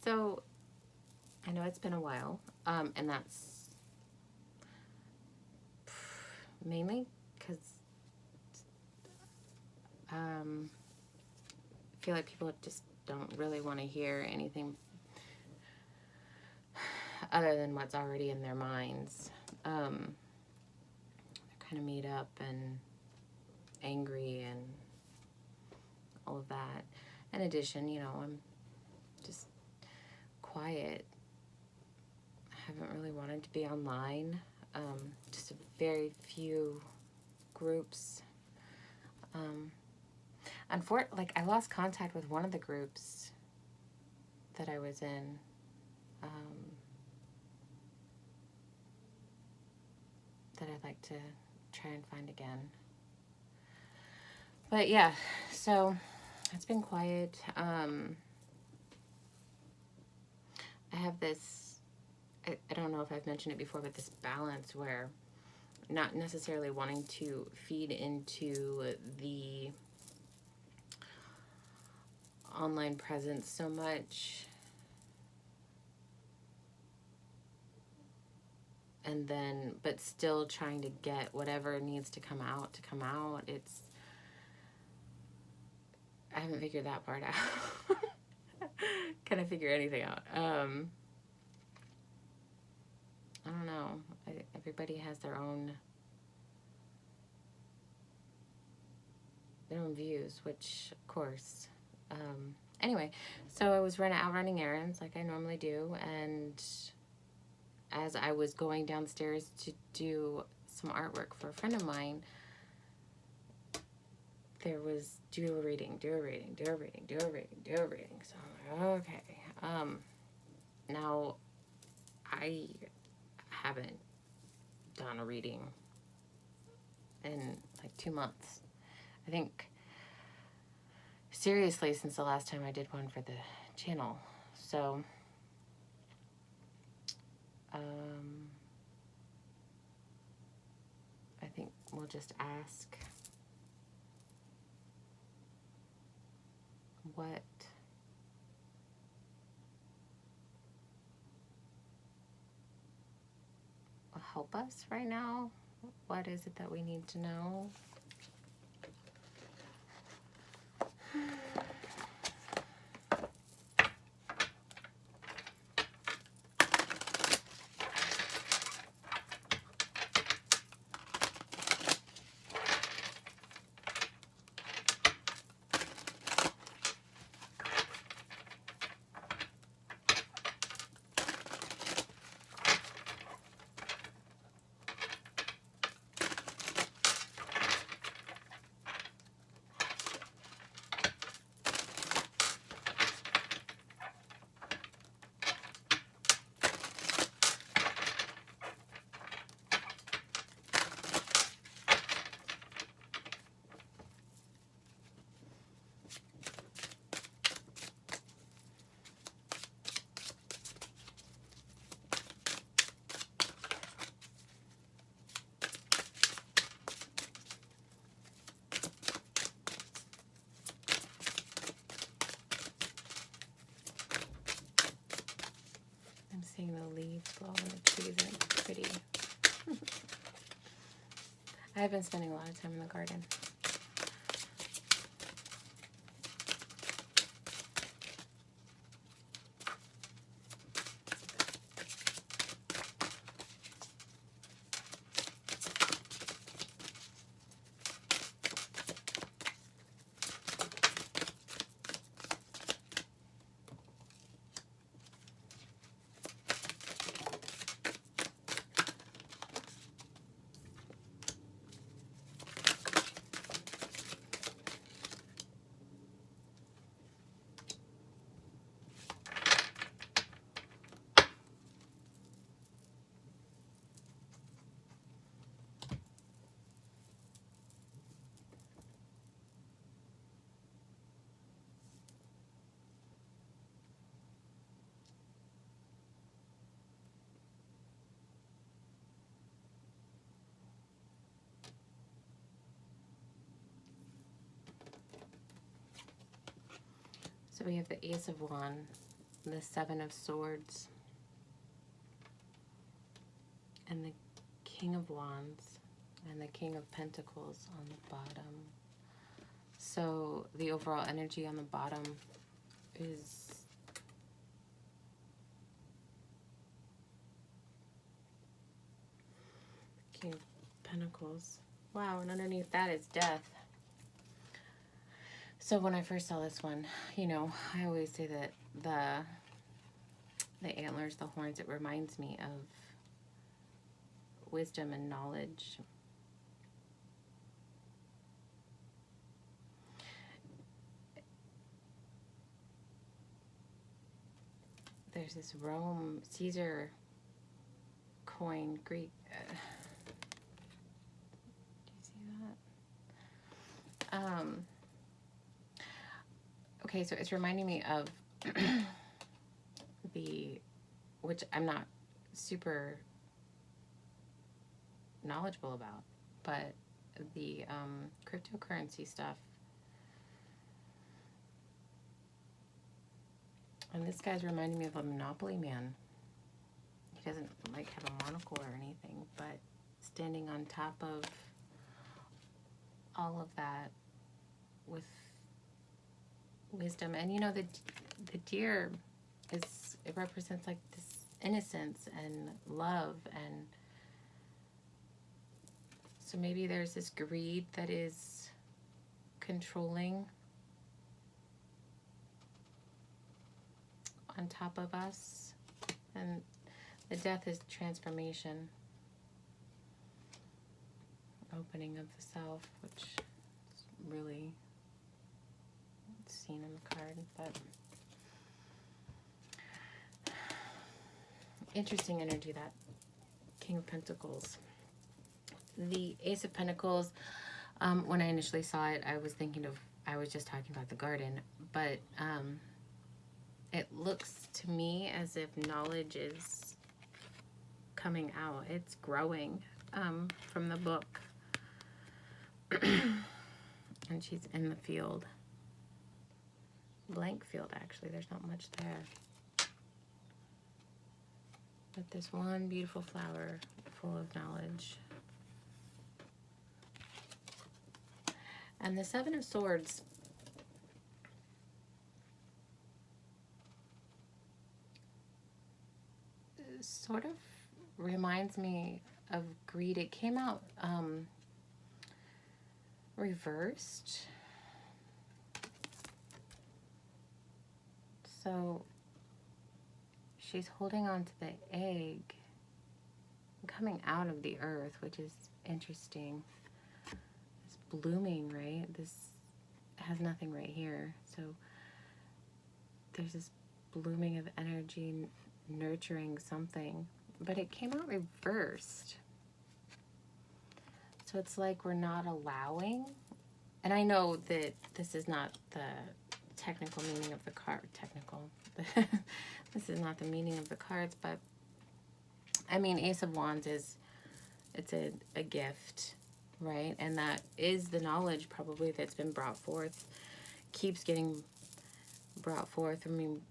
So I know it's been a while, and that's mainly because I feel like people just don't really want to hear anything other than what's already in their minds. They're kind of made up and angry and all of that. In addition, I'm just quiet. I haven't really wanted to be online. Just a very few groups. I lost contact with one of the groups that I was in. That I'd like to try and find again. But yeah, so it's been quiet. I have this, I don't know if I've mentioned it before, but this balance where not necessarily wanting to feed into the online presence so much, and then but still trying to get whatever needs to come out. I haven't figured that part out. Can I figure anything out? I don't know. Everybody has their own views, which of course. Anyway, so I was running errands like I normally do, and as I was going downstairs to do some artwork for a friend of mine, there was do a reading. So I'm like, okay. Now I haven't done a reading in like 2 months. I think seriously since the last time I did one for the channel. So I think we'll just ask what will help us right now. What is it that we need to know? I'm seeing the leaves blow on the trees and it's pretty. I've been spending a lot of time in the garden. So we have the Ace of Wands, the Seven of Swords, and the King of Wands, and the King of Pentacles on the bottom. So the overall energy on the bottom is King of Pentacles. Wow, and underneath that is Death. So when I first saw this one, you know, I always say that the antlers, the horns, it reminds me of wisdom and knowledge. There's this Rome Caesar coin, Greek. Do you see that? Okay, so it's reminding me of which I'm not super knowledgeable about, but the cryptocurrency stuff. And this guy's reminding me of a Monopoly man. He doesn't like have a monocle or anything, but standing on top of all of that with wisdom. And you know, the deer it represents like this innocence and love, and so maybe there's this greed that is controlling on top of us, and the Death is transformation, opening of the self, which is really seen in the card, but interesting energy, that King of Pentacles. The Ace of Pentacles, when I initially saw it, I was just talking about the garden, but it looks to me as if knowledge is coming out. It's growing from the book. And she's in the field. Blank field, actually. There's not much there. But this one beautiful flower full of knowledge. And the Seven of Swords. Sort of reminds me of greed. It came out reversed. So she's holding on to the egg coming out of the earth, which is interesting. It's blooming, right? This has nothing right here. So there's this blooming of energy, nurturing something, but it came out reversed. So it's like we're not allowing, and I know that this is not the technical meaning of the card, this is not the meaning of the cards, but I mean, Ace of Wands it's a gift, right? And that is the knowledge probably that's been brought forth, keeps getting brought forth. I mean,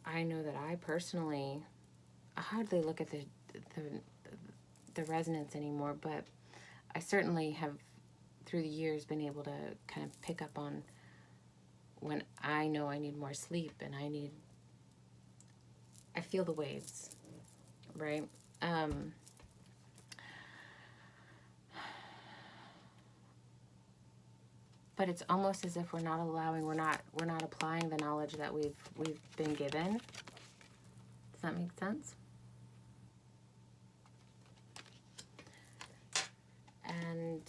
I know that I personally, I hardly look at the resonance anymore, but I certainly have through the years been able to kind of pick up on when I know I need more sleep, and I feel the waves, right? But it's almost as if we're not allowing, we're not applying the knowledge that we've been given. Does that make sense? And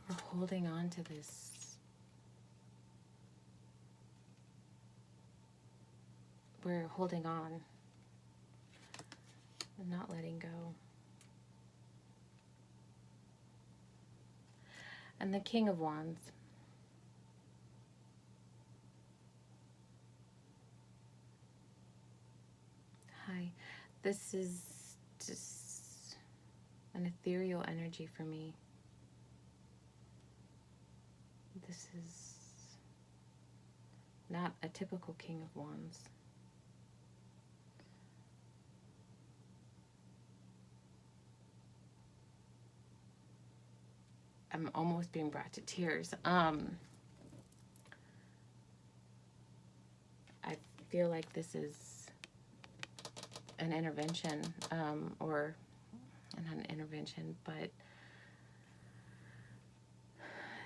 we're holding on to this. We're holding on and not letting go. And the King of Wands. Hi. This is just an ethereal energy for me. this is not a typical King of Wands. I'm almost being brought to tears. I feel like this is an intervention, or not an intervention, but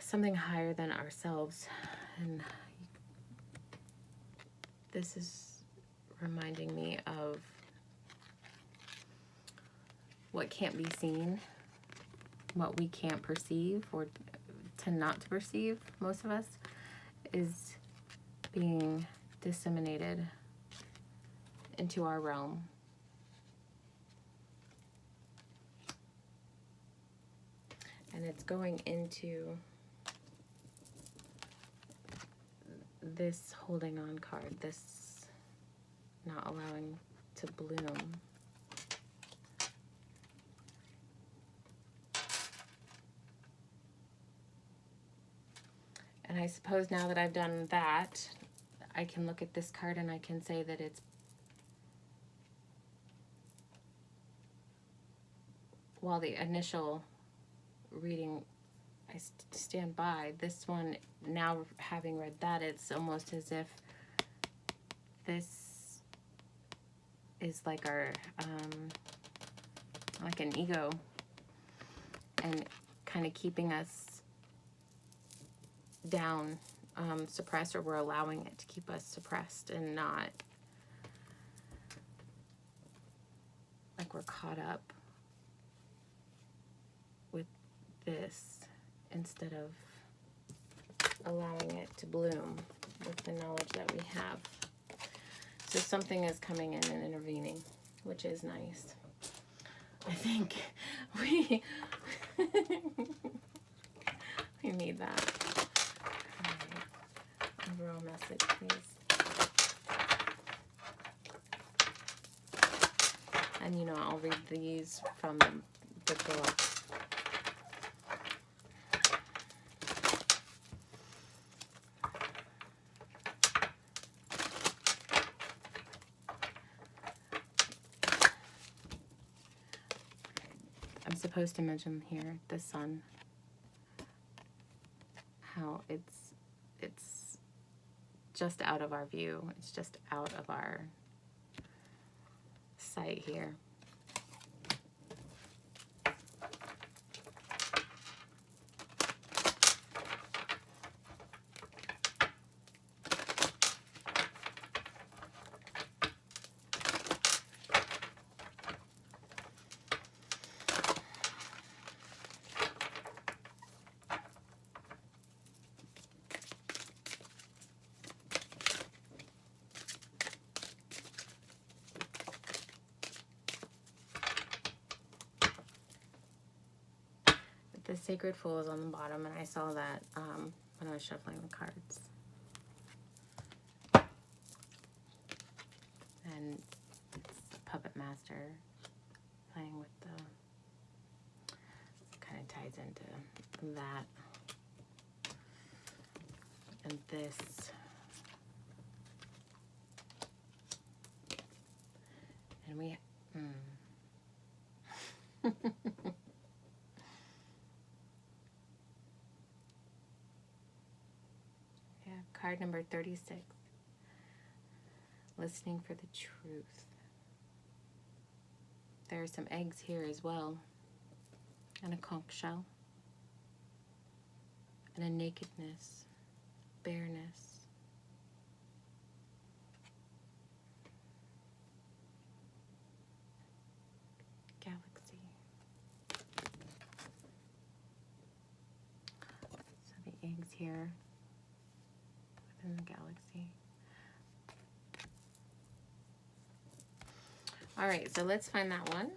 something higher than ourselves. And this is reminding me of what can't be seen, what we can't perceive, or tend not to perceive, most of us, is being disseminated into our realm. And it's going into this holding on card, this not allowing to bloom. And I suppose now that I've done that, I can look at this card and I can say that it's, while the initial reading I stand by, this one, now having read that, it's almost as if this is like our, like an ego, and kind of keeping us down, suppressed, or we're allowing it to keep us suppressed and not like we're caught up with this instead of allowing it to bloom with the knowledge that we have. So something is coming in and intervening, which is nice. I think we we need that. Overall message, please. And you know, I'll read these from the book. I'm supposed to mention here the sun, how it's just out of our view. It's just out of our sight here. The Sacred Fool is on the bottom, and I saw that when I was shuffling the cards. And it's the Puppet Master playing with the, kind of ties into that. And this. And we, card number 36. Listening for the truth. There are some eggs here as well. And a conch shell. And a nakedness. Bareness. Galaxy. So the eggs here. In the galaxy. All right, so let's find that one.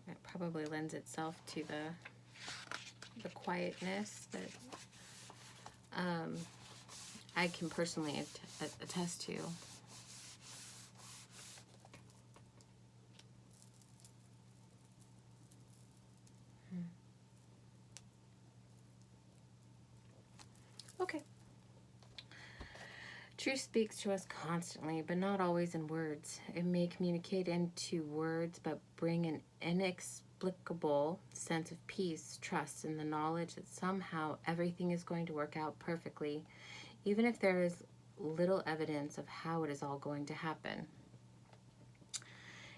It probably lends itself to the quietness that I can personally attest to. Truth speaks to us constantly, but not always in words. It may communicate into words, but bring an inexplicable sense of peace, trust, and the knowledge that somehow everything is going to work out perfectly, even if there is little evidence of how it is all going to happen.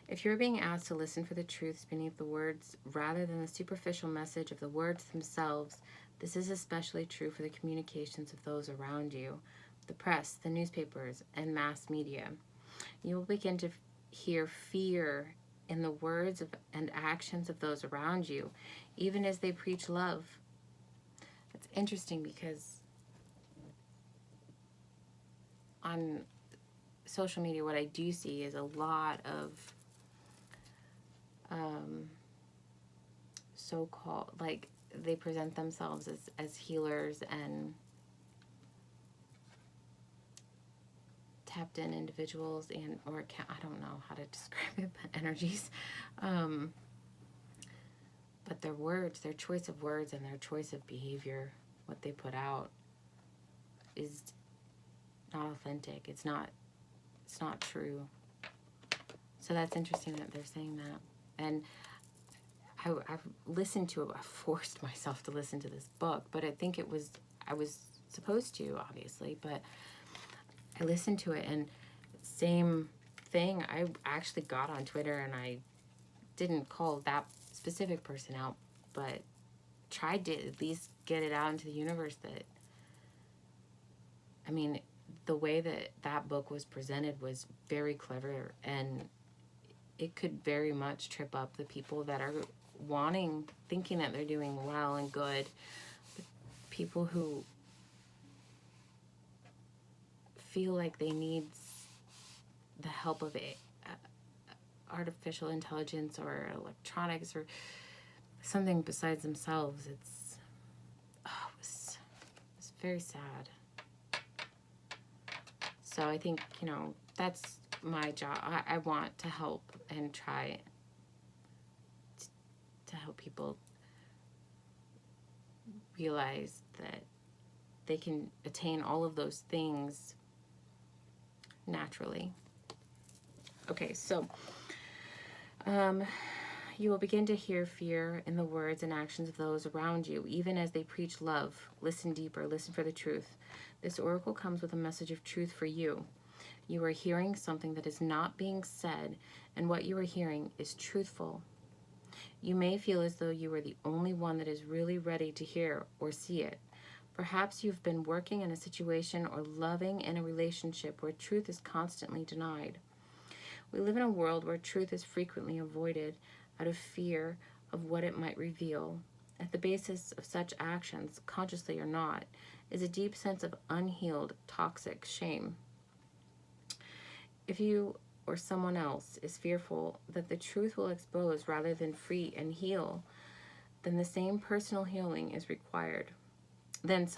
If you're being asked to listen for the truths beneath the words rather than the superficial message of the words themselves, this is especially true for the communications of those around you, the press, the newspapers, and mass media. You will begin to hear fear in the words and actions of those around you, even as they preach love. It's interesting because on social media, what I do see is a lot of so-called, like, they present themselves as healers and tapped in individuals, and or I don't know how to describe it, but energies, but their words, their choice of words and their choice of behavior, what they put out, is not authentic. It's not true. So that's interesting that they're saying that. And I've listened to it. I forced myself to listen to this book, but I think I was supposed to, obviously, but I listened to it, and same thing. I actually got on Twitter, and I didn't call that specific person out, but tried to at least get it out into the universe that, I mean, the way that book was presented was very clever, and it could very much trip up the people that are thinking that they're doing well and good, but people who feel like they need the help of artificial intelligence or electronics or something besides themselves. It's very sad. So I think, that's my job. I want to help and try to help people realize that they can attain all of those things naturally. Okay, so you will begin to hear fear in the words and actions of those around you, even as they preach love. Listen deeper, listen for the truth. This oracle comes with a message of truth for you. You are hearing something that is not being said, and what you are hearing is truthful. You may feel as though you are the only one that is really ready to hear or see it. Perhaps you've been working in a situation or loving in a relationship where truth is constantly denied. We live in a world where truth is frequently avoided out of fear of what it might reveal. At the basis of such actions, consciously or not, is a deep sense of unhealed, toxic shame. If you or someone else is fearful that the truth will expose rather than free and heal, then some personal healing is required. It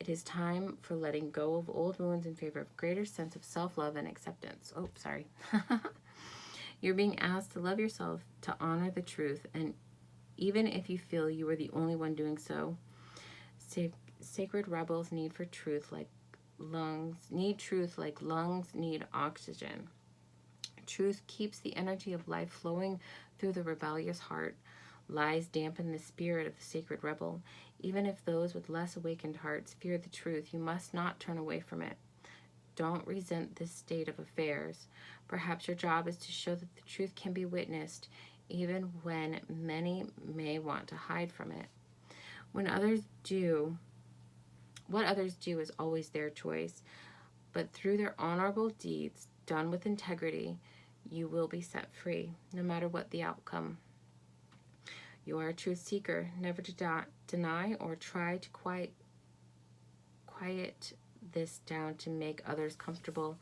is time for letting go of old wounds in favor of greater sense of self-love and acceptance. Oh, sorry. You're being asked to love yourself, to honor the truth, and even if you feel you are the only one doing so, sacred rebels need truth like lungs need oxygen. Truth keeps the energy of life flowing through the rebellious heart. Lies dampen the spirit of the sacred rebel. Even if those with less awakened hearts fear the truth, you must not turn away from it. Don't resent this state of affairs. Perhaps your job is to show that the truth can be witnessed, even when many may want to hide from it. What others do is always their choice, but through their honorable deeds, done with integrity, you will be set free, no matter what the outcome. You are a truth seeker, never to deny or try to quiet this down to make others comfortable.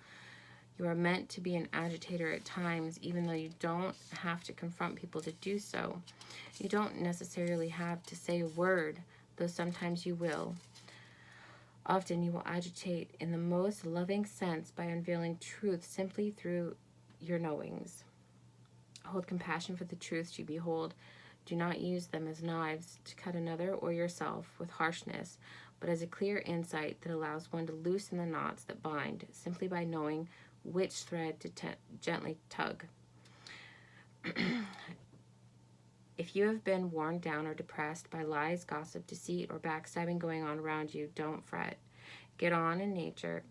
You are meant to be an agitator at times, even though you don't have to confront people to do so. You don't necessarily have to say a word, though sometimes you will. Often you will agitate in the most loving sense by unveiling truth simply through your knowings. Hold compassion for the truths you behold. Do not use them as knives to cut another or yourself with harshness, but as a clear insight that allows one to loosen the knots that bind simply by knowing which thread to gently tug. If you have been worn down or depressed by lies, gossip, deceit, or backstabbing going on around you, don't fret. Get out in nature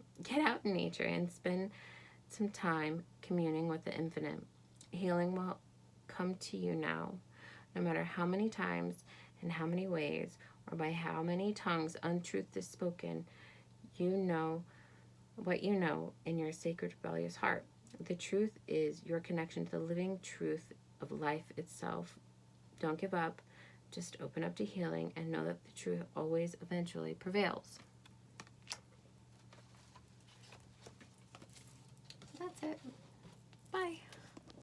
and spend some time communing with the infinite. Healing will come to you now, no matter how many times, in how many ways, or by how many tongues untruth is spoken. You know what you know in your sacred, rebellious heart. The truth is your connection to the living truth of life itself. Don't give up. Just open up to healing and know that the truth always eventually prevails. That's it.